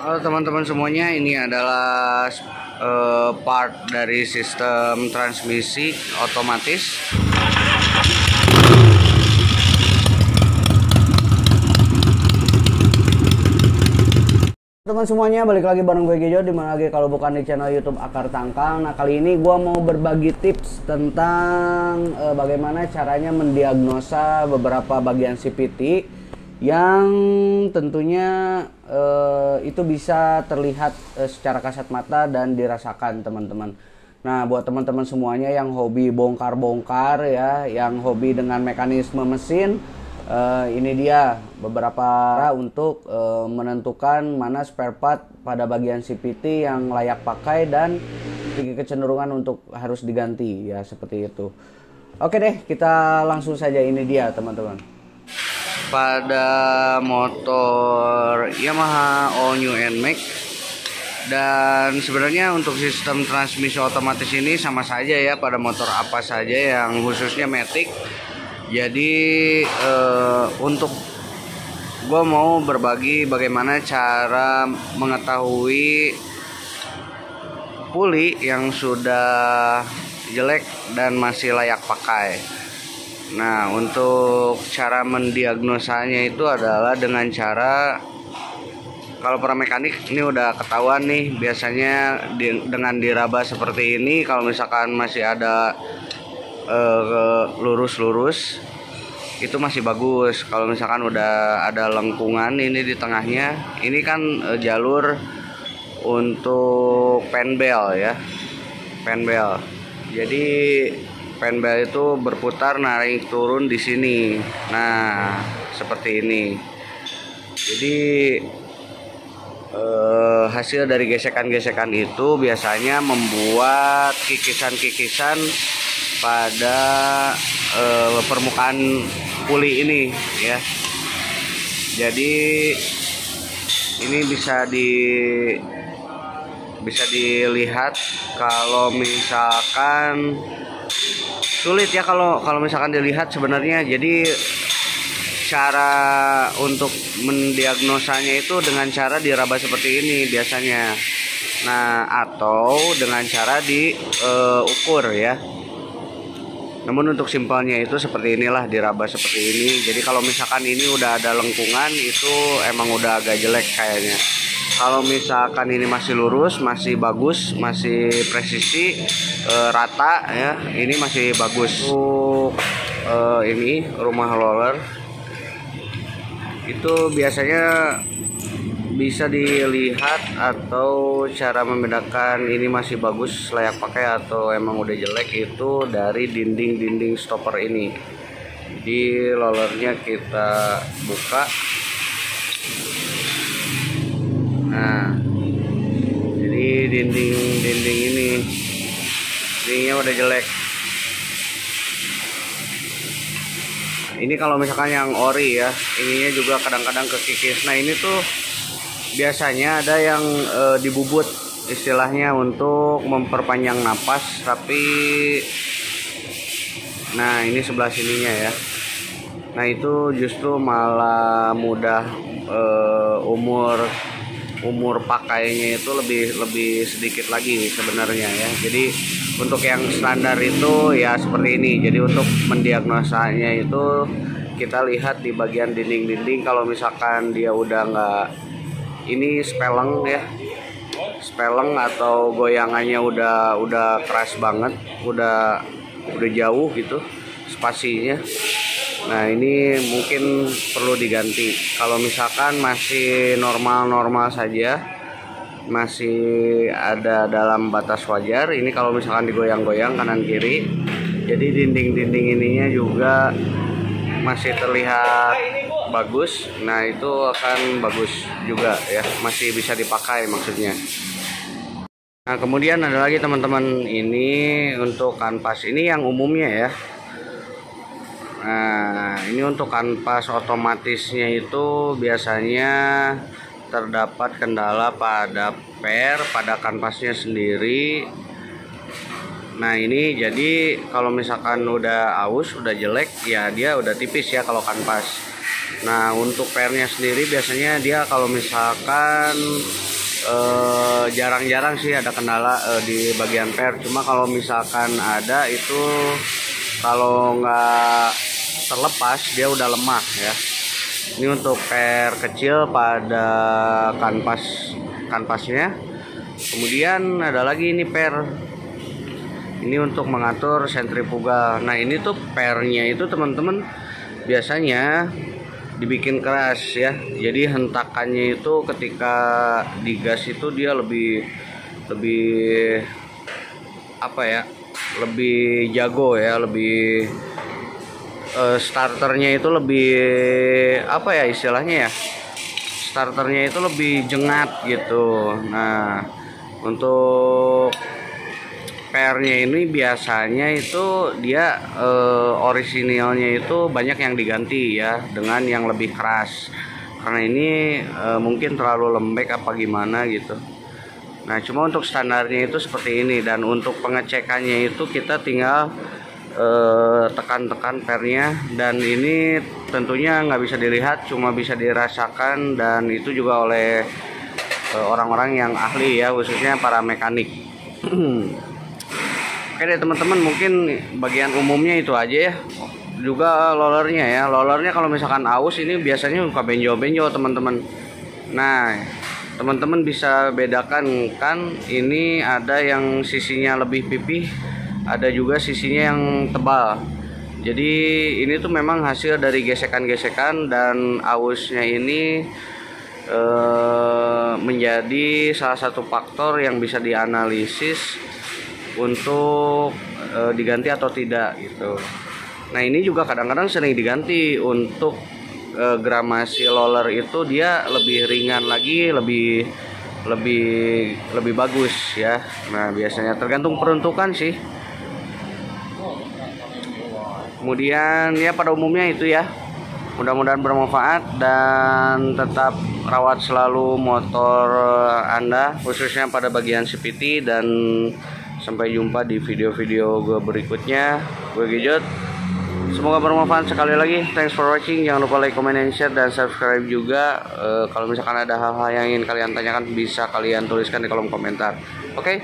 Halo teman-teman semuanya, ini adalah part dari sistem transmisi otomatis. Teman semuanya, balik lagi bareng gue Gejo, dimana lagi kalau bukan di channel YouTube Akar Tangkang. Nah, kali ini gue mau berbagi tips tentang bagaimana caranya mendiagnosa beberapa bagian CVT yang tentunya itu bisa terlihat secara kasat mata dan dirasakan teman-teman. Nah, buat teman-teman semuanya yang hobi bongkar-bongkar ya, yang hobi dengan mekanisme mesin, ini dia beberapa cara untuk menentukan mana spare part pada bagian CVT yang layak pakai dan kecenderungan untuk harus diganti ya, seperti itu. Oke deh, kita langsung saja, ini dia teman-teman. Pada motor Yamaha All New NMAX, dan sebenarnya untuk sistem transmisi otomatis ini sama saja ya pada motor apa saja yang khususnya Matic. Jadi untuk gue mau berbagi bagaimana cara mengetahui puli yang sudah jelek dan masih layak pakai. Nah, untuk cara mendiagnosanya itu adalah dengan cara, kalau para mekanik ini udah ketahuan nih, biasanya dengan diraba seperti ini. Kalau misalkan masih ada lurus-lurus, itu masih bagus. Kalau misalkan udah ada lengkungan ini di tengahnya, ini kan jalur untuk penbel ya, penbel. Jadi penbel itu berputar naik turun di sini. Nah, seperti ini. Jadi hasil dari gesekan-gesekan itu biasanya membuat kikisan-kikisan pada permukaan puli ini ya. Jadi ini bisa dilihat kalau misalkan sulit ya, kalau misalkan dilihat sebenarnya. Jadi cara untuk mendiagnosanya itu dengan cara diraba seperti ini biasanya. Nah, atau dengan cara diukur ya. Namun untuk simpelnya itu seperti inilah, diraba seperti ini. Jadi kalau misalkan ini udah ada lengkungan, itu emang udah agak jelek kayaknya. Kalau misalkan ini masih lurus, masih bagus, masih presisi, rata ya, ini masih bagus. Untuk ini rumah roller itu biasanya bisa dilihat, atau cara membedakan ini masih bagus layak pakai atau emang udah jelek itu dari dinding-dinding stopper ini. Di rollernya kita buka. Nah, jadi dinding ini dindingnya udah jelek. Ini kalau misalkan yang ori ya, ininya juga kadang-kadang kekikis. Nah, ini tuh biasanya ada yang dibubut istilahnya untuk memperpanjang napas, tapi nah ini sebelah sininya ya. Nah, itu justru malah mudah umur pakainya itu lebih sedikit lagi sebenarnya ya. Jadi untuk yang standar itu ya seperti ini. Jadi untuk mendiagnosanya itu kita lihat di bagian dinding-dinding. Kalau misalkan dia udah nggak, ini speleng ya, speleng atau goyangannya udah keras banget, udah jauh gitu spasinya. Nah, ini mungkin perlu diganti. Kalau misalkan masih normal-normal saja, masih ada dalam batas wajar, ini kalau misalkan digoyang-goyang kanan kiri, jadi dinding-dinding ininya juga masih terlihat bagus. Nah, itu akan bagus juga ya, masih bisa dipakai maksudnya. Nah, kemudian ada lagi teman-teman, ini untuk kanvas, ini yang umumnya ya. Nah, ini untuk kanvas otomatisnya itu biasanya terdapat kendala pada pada kanvasnya sendiri. Nah, ini jadi kalau misalkan udah aus, udah jelek ya, dia udah tipis ya kalau kanvas. Nah, untuk pernya sendiri biasanya dia kalau misalkan jarang-jarang sih ada kendala di bagian per. Cuma kalau misalkan ada itu, kalau nggak terlepas dia udah lemah ya. Ini untuk per kecil pada kanvasnya. Kemudian ada lagi ini per. Ini untuk mengatur sentrifugal. Nah, ini tuh pernya itu teman-teman biasanya dibikin keras ya. Jadi hentakannya itu ketika digas itu dia lebih apa ya? Lebih jago ya, lebih starternya itu lebih apa ya istilahnya ya? Starternya itu lebih jengat gitu. Nah, untuk pernya ini biasanya itu dia orisinilnya itu banyak yang diganti ya dengan yang lebih keras, karena ini mungkin terlalu lembek apa gimana gitu. Nah, cuma untuk standarnya itu seperti ini, dan untuk pengecekannya itu kita tinggal tekan-tekan pernya, dan ini tentunya nggak bisa dilihat, cuma bisa dirasakan, dan itu juga oleh orang-orang yang ahli ya, khususnya para mekanik. Oke deh teman-teman, mungkin bagian umumnya itu aja ya. Juga rollernya ya, rollernya kalau misalkan aus ini biasanya suka benjol-benjol teman-teman. Nah, teman-teman bisa bedakan kan, ini ada yang sisinya lebih pipih, ada juga sisinya yang tebal. Jadi ini tuh memang hasil dari gesekan-gesekan, dan ausnya ini menjadi salah satu faktor yang bisa dianalisis untuk diganti atau tidak gitu. Nah, ini juga kadang-kadang sering diganti untuk gramasi roller itu dia lebih ringan lagi, lebih bagus ya. Nah, biasanya tergantung peruntukan sih. Kemudian ya pada umumnya itu ya. Mudah-mudahan bermanfaat, dan tetap rawat selalu motor Anda, khususnya pada bagian CVT, dan sampai jumpa di video-video gue berikutnya. Gue Gijot. Semoga bermanfaat sekali lagi. Thanks for watching. Jangan lupa like, comment, and share, dan subscribe juga. Kalau misalkan ada hal-hal yang ingin kalian tanyakan, bisa kalian tuliskan di kolom komentar. Oke?